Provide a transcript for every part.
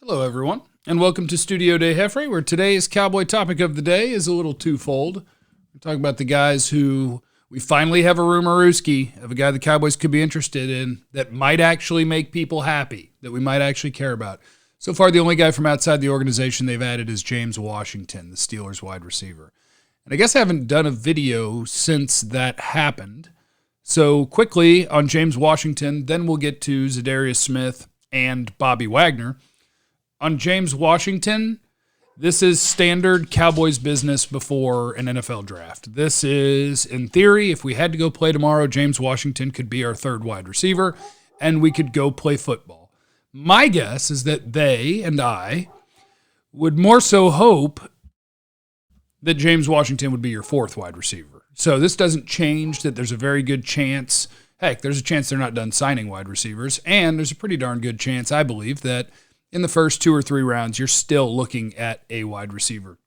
Hello, everyone, and welcome to Studio Day Heffrey, where today's Cowboy topic of the day is a little twofold. We're talking about the guys who we finally have a rumorooski of a guy the Cowboys could be interested in that might actually make people happy, that we might actually care about. So far, the only guy from outside the organization they've added is James Washington, the Steelers wide receiver. And I guess I haven't done a video since that happened. So quickly on James Washington, then we'll get to Za'Darius Smith and Bobby Wagner. On James Washington, this is standard Cowboys business before an NFL draft. This is, in theory, if we had to go play tomorrow, James Washington could be our third wide receiver, and we could go play football. My guess is that they and I would more so hope that James Washington would be your fourth wide receiver. So this doesn't change that there's a very good chance, heck, there's a chance they're not done signing wide receivers, and there's a pretty darn good chance, I believe, that in the first 2 or 3 rounds, you're still looking at a wide receiver.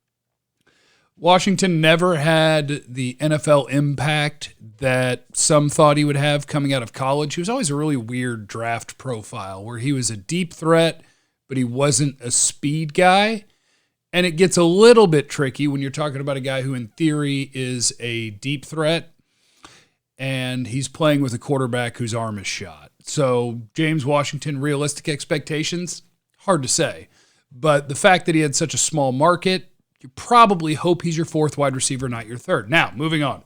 Washington never had the NFL impact that some thought he would have coming out of college. He was always a really weird draft profile where he was a deep threat, but he wasn't a speed guy. And it gets a little bit tricky when you're talking about a guy who in theory is a deep threat and he's playing with a quarterback whose arm is shot. So James Washington, realistic expectations? Hard to say. But the fact that he had such a small market, you probably hope he's your fourth wide receiver, not your third. Now, moving on.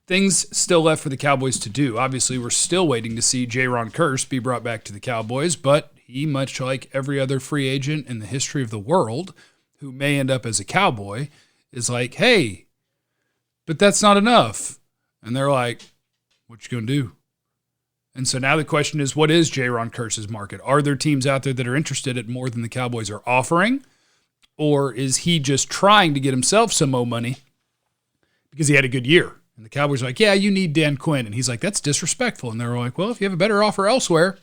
Things still left for the Cowboys to do. Obviously, we're still waiting to see Jayron Kearse be brought back to the Cowboys, but he, much like every other free agent in the history of the world who may end up as a Cowboy, is like, hey, but that's not enough. And they're like, what you gonna do? And so now the question is, what is Jayron Kearse's market? Are there teams out there that are interested at more than the Cowboys are offering? Or is he just trying to get himself some more money because he had a good year? And the Cowboys are like, yeah, you need Dan Quinn. And he's like, that's disrespectful. And they're like, well, if you have a better offer elsewhere,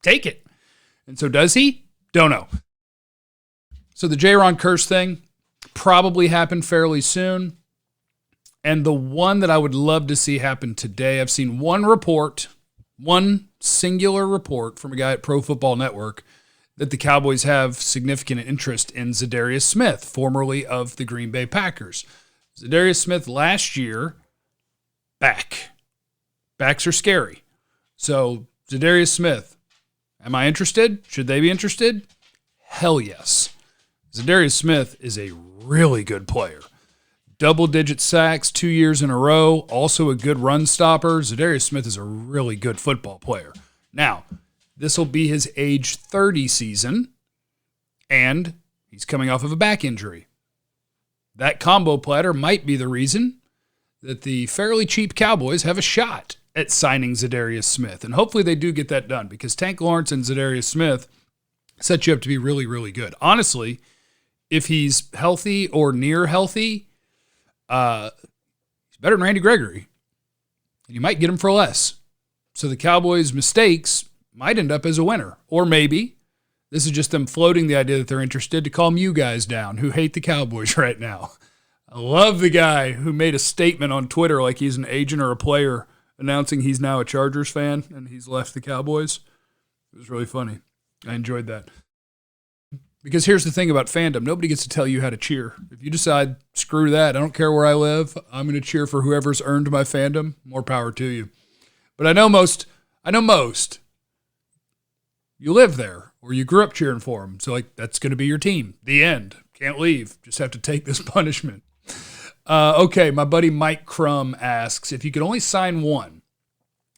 take it. And so does he? Don't know. So the Jayron Kearse thing probably happened fairly soon. And the one that I would love to see happen today, I've seen one singular report from a guy at Pro Football Network that the Cowboys have significant interest in Za'Darius Smith, formerly of the Green Bay Packers. Za'Darius Smith last year, back. Backs are scary. So Za'Darius Smith, am I interested? Should they be interested? Hell yes. Za'Darius Smith is a really good player. Double-digit sacks 2 years in a row, also a good run stopper. Za'Darius Smith is a really good football player. Now, this will be his age 30 season, and he's coming off of a back injury. That combo platter might be the reason that the fairly cheap Cowboys have a shot at signing Za'Darius Smith, and hopefully they do get that done because Tank Lawrence and Za'Darius Smith set you up to be really, really good. Honestly, if he's healthy or near healthy, he's better than Randy Gregory, and you might get him for less. So the Cowboys' mistakes might end up as a winner. Or maybe this is just them floating the idea that they're interested to calm you guys down who hate the Cowboys right now. I love the guy who made a statement on Twitter like he's an agent or a player announcing he's now a Chargers fan and he's left the Cowboys. It was really funny. I enjoyed that. Because here's the thing about fandom. Nobody gets to tell you how to cheer. If you decide, screw that, I don't care where I live, I'm going to cheer for whoever's earned my fandom, more power to you. But I know most, you live there or you grew up cheering for them. So, that's going to be your team. The end. Can't leave. Just have to take this punishment. Okay, my buddy Mike Crum asks, if you could only sign one,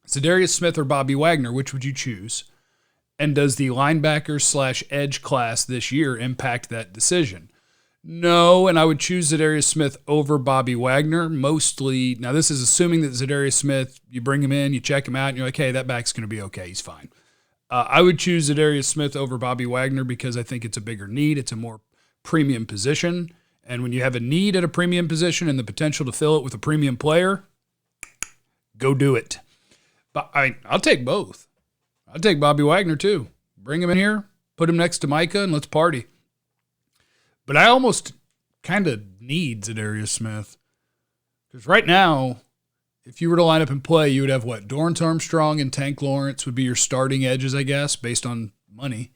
Za'Darius Smith or Bobby Wagner, which would you choose? And does the linebacker/edge class this year impact that decision? No, and I would choose Za'Darius Smith over Bobby Wagner. Mostly, now this is assuming that Za'Darius Smith, you bring him in, you check him out, and you're like, hey, that back's going to be okay, he's fine. I would choose Za'Darius Smith over Bobby Wagner because I think it's a bigger need. It's a more premium position. And when you have a need at a premium position and the potential to fill it with a premium player, go do it. But I'll take both. I'll take Bobby Wagner too. Bring him in here, put him next to Micah, and let's party. But I almost kind of need Za'Darius Smith. Because right now, if you were to line up and play, you would have what? Dorrance Armstrong and Tank Lawrence would be your starting edges, I guess, based on money.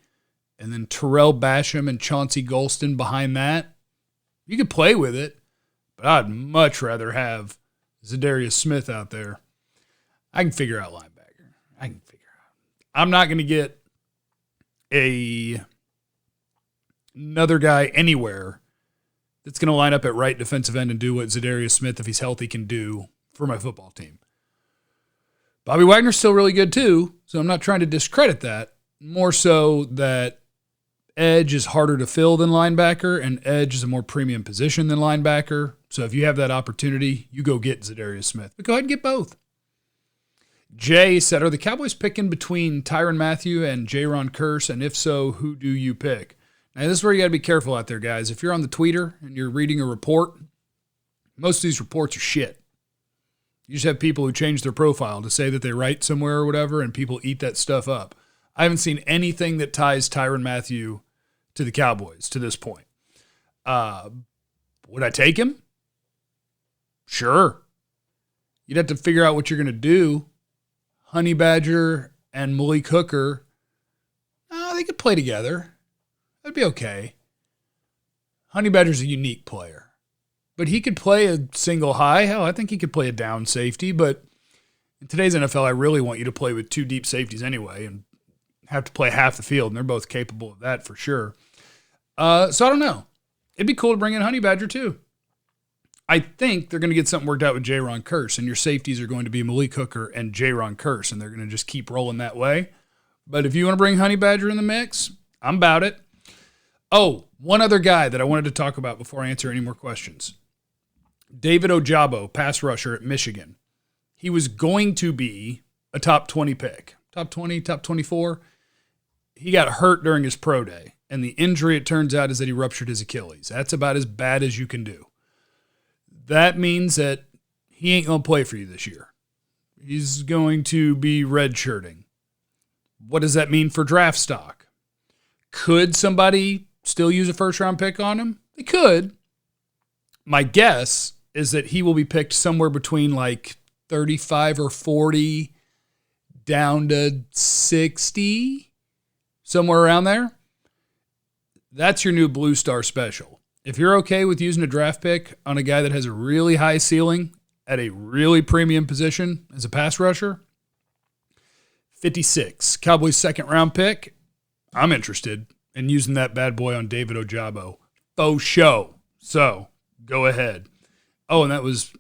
and then Terrell Basham and Chauncey Golston behind that, you could play with it, but I'd much rather have Za'Darius Smith out there. I can figure out linebacker. I'm not going to get another guy anywhere that's going to line up at right defensive end and do what Za'Darius Smith, if he's healthy, can do for my football team. Bobby Wagner's still really good too, so I'm not trying to discredit that. More so that edge is harder to fill than linebacker, and edge is a more premium position than linebacker. So if you have that opportunity, you go get Za'Darius Smith. But go ahead and get both. Jay said, are the Cowboys picking between Tyrann Mathieu and Jayron Kearse? And if so, who do you pick? Now, this is where you got to be careful out there, guys. If you're on the tweeter and you're reading a report, most of these reports are shit. You just have people who change their profile to say that they write somewhere or whatever, and people eat that stuff up. I haven't seen anything that ties Tyrann Mathieu to the Cowboys to this point. Would I take him? Sure. You'd have to figure out what you're going to do. Honey Badger and Malik Hooker, they could play together. That'd be okay. Honey Badger's a unique player. But he could play a single high. Hell, I think he could play a down safety. But in today's NFL, I really want you to play with two deep safeties anyway and have to play half the field. And they're both capable of that for sure. So I don't know. It'd be cool to bring in Honey Badger too. I think they're going to get something worked out with Jayron Kearse, and your safeties are going to be Malik Hooker and Jayron Kearse, and they're going to just keep rolling that way. But if you want to bring Honey Badger in the mix, I'm about it. Oh, one other guy that I wanted to talk about before I answer any more questions. David Ojabo, pass rusher at Michigan. He was going to be a top 20 pick. Top 20, top 24. He got hurt during his pro day, and the injury, it turns out, is that he ruptured his Achilles. That's about as bad as you can do. That means that he ain't going to play for you this year. He's going to be redshirting. What does that mean for draft stock? Could somebody still use a first-round pick on him? They could. My guess is that he will be picked somewhere between like 35 or 40 down to 60, somewhere around there. That's your new Blue Star special. If you're okay with using a draft pick on a guy that has a really high ceiling at a really premium position as a pass rusher, 56, Cowboys second round pick, I'm interested in using that bad boy on David Ojabo. Faux show. So go ahead. Oh, and that was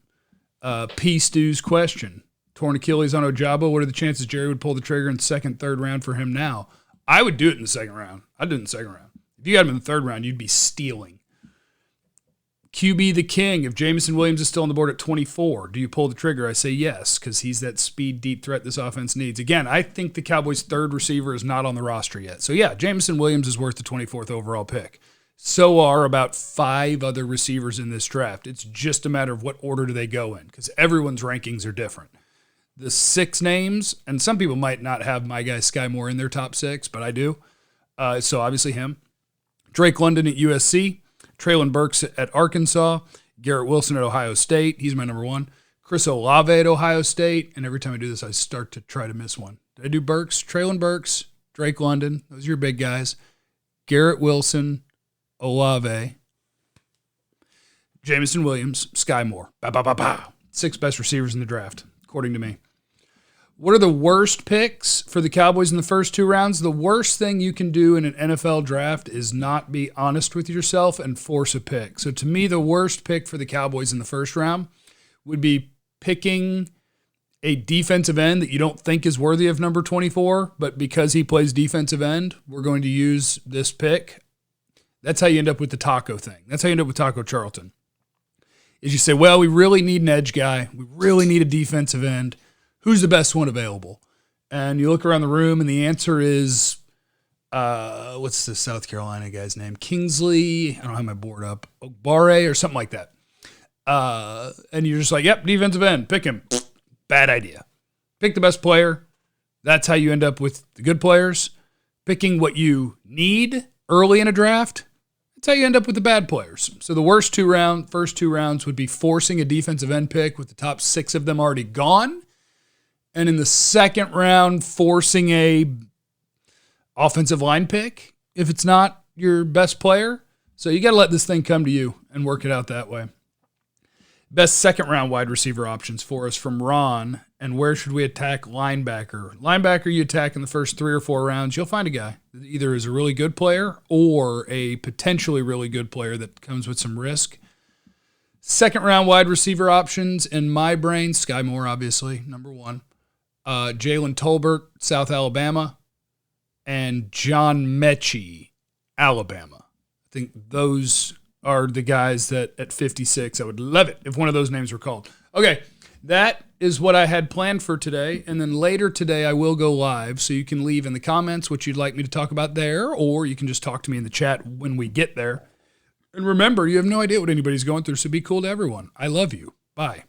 P. Stew's question. Torn Achilles on Ojabo. What are the chances Jerry would pull the trigger in the second, third round for him now? I would do it in the second round. I'd do it in the second round. If you got him in the third round, you'd be stealing. QB the king. If Jameson Williams is still on the board at 24, do you pull the trigger? I say yes, because he's that speed, deep threat this offense needs. Again, I think the Cowboys' third receiver is not on the roster yet. So yeah, Jameson Williams is worth the 24th overall pick. So are about 5 other receivers in this draft. It's just a matter of what order do they go in, because everyone's rankings are different. The 6 names, and some people might not have my guy Sky Moore in their top 6, but I do. So obviously him. Drake London at USC. Traylon Burks at Arkansas, Garrett Wilson at Ohio State. He's my number 1. Chris Olave at Ohio State. And every time I do this, I start to try to miss one. Did I do Burks? Traylon Burks, Drake London. Those are your big guys. Garrett Wilson, Olave, Jameson Williams, Sky Moore. 6 best receivers in the draft, according to me. What are the worst picks for the Cowboys in the first 2 rounds? The worst thing you can do in an NFL draft is not be honest with yourself and force a pick. So to me, the worst pick for the Cowboys in the first round would be picking a defensive end that you don't think is worthy of number 24, but because he plays defensive end, we're going to use this pick. That's how you end up with the Taco thing. That's how you end up with Taco Charlton. Is you say, well, we really need an edge guy. We really need a defensive end. Who's the best one available? And you look around the room, and the answer is, what's the South Carolina guy's name? Kingsley. I don't have my board up. Ogbare or something like that. And you're just like, yep, defensive end. Pick him. Bad idea. Pick the best player. That's how you end up with the good players. Picking what you need early in a draft. That's how you end up with the bad players. So the first 2 rounds would be forcing a defensive end pick with the top 6 of them already gone. And in the second round, forcing a offensive line pick if it's not your best player. So you got to let this thing come to you and work it out that way. Best second-round wide receiver options for us from Ron. And where should we attack linebacker? Linebacker, you attack in the first 3 or 4 rounds. You'll find a guy that either is a really good player or a potentially really good player that comes with some risk. Second-round wide receiver options in my brain, Sky Moore, obviously, number 1. Jalen Tolbert, South Alabama. And John Mechie, Alabama. I think those are the guys that at 56, I would love it if one of those names were called. Okay, that is what I had planned for today. And then later today, I will go live. So you can leave in the comments what you'd like me to talk about there, or you can just talk to me in the chat when we get there. And remember, you have no idea what anybody's going through, so be cool to everyone. I love you. Bye.